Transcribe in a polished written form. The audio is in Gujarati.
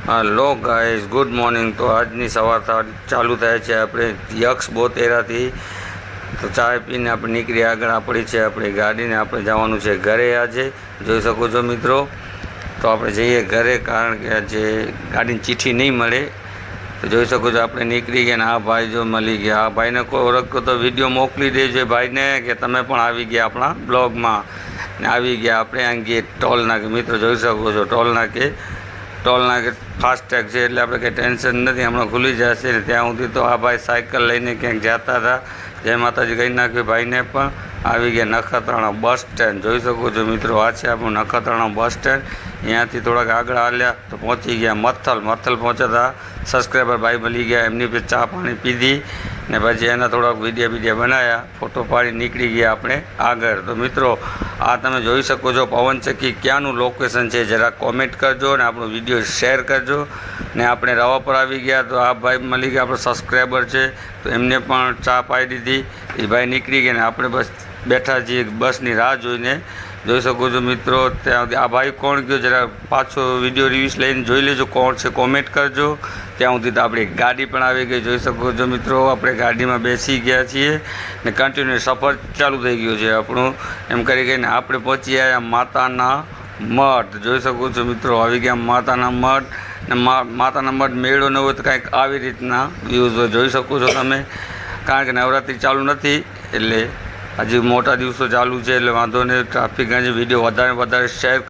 Hello guys, good morning. तो આજની સવાર ચાલુ થાય છે આપણે યક્ષ બોતેરાથી। તો ચા પીને આપણે નીકળી આગળ આપણી છે આપણી ગાડીને આપણે જવાનું છે ઘરે। આજે જોઈ શકો છો મિત્રો, તો આપણે જઈએ ઘરે, કારણ કે આજે ગાડીની ચિઠ્ઠી નહીં મળે। તો જોઈ શકો છો આપણે નીકળી ગયા ને આ ભાઈ જો મળી ગયા। આ ભાઈને કોઈ ઓળખતો તો વિડીયો મોકલી દેજો ભાઈને કે તમે પણ આવી ગયા આપણા બ્લોગમાં ને આવી ગયા આપણે અહીં ટોલ નાકે। મિત્રો જોઈ શકો છો ટોલ નાકે ફાસ્ટેગ છે એટલે આપણે કંઈ ટેન્શન નથી, હમણાં ખુલી જશે ને ત્યાં સુધી તો આ ભાઈ સાયકલ લઈને ક્યાંક જતા હતા। જય માતાજી કહી નાખ્યું ભાઈને પણ। આવી ગયા નખત્રાણા બસ સ્ટેન્ડ, જોઈ શકો છો મિત્રો, આ છે આપણું નખત્રાણા બસ સ્ટેન્ડ। અહીંયાથી થોડાક આગળ હાલ્યા તો પહોંચી ગયા મથલ પહોંચ્યા સબસ્ક્રાઈબર ભાઈ મળી ગયા, એમની પછી ચા પાણી પીધી ને પછી એના થોડાક વિડીયો બનાવ્યા, ફોટો પાડી નીકળી ગયા આપણે આગળ। તો મિત્રો આ તમે જોઈ શકો છો પવનચક્કી ક્યાંનું લોકેશન છે જરા કોમેન્ટ કરજો ને આપણો વિડીયો શેર કરજો ને આપણે રવા પર આવી ગયા। તો આ ભાઈ મળી ગયા આપણો સબસ્ક્રાઈબર છે, તો એમને પણ ચા પાઈ દીધી, એ ભાઈ નીકળી ગયા ને આપણે બસ બેઠા છીએ બસની રાહ જોઈને। જોઈ શકો છો મિત્રો, ત્યાં આ ભાઈ કોણ ગયો જરા પાછો વિડીયો રિવ્યુઝ લઈને જોઈ લેજો, કોણ છે કોમેન્ટ કરજો। ત્યાં સુધી તો આપણી ગાડી પણ આવી ગઈ, જોઈ શકો છો મિત્રો, આપણે ગાડીમાં બેસી ગયા છીએ ને કન્ટિન્યુ સફર ચાલુ થઈ ગયું છે આપણું। એમ કરી કરીને આપણે પહોંચી આવ્યા માતાના મઠ। જોઈ શકો છો મિત્રો, આવી ગયા માતાના મઠ ને માતાના મઠ મેળો ન હોય તો કાંઈક આવી રીતના વ્યૂઝ જોઈ શકો છો તમે, કારણ કે નવરાત્રિ ચાલુ નથી એટલે હજી મોટા દિવસો ચાલુ છે એટલે વાંધો નહીં। ટ્રાફિક વિડીયો વધારે શેર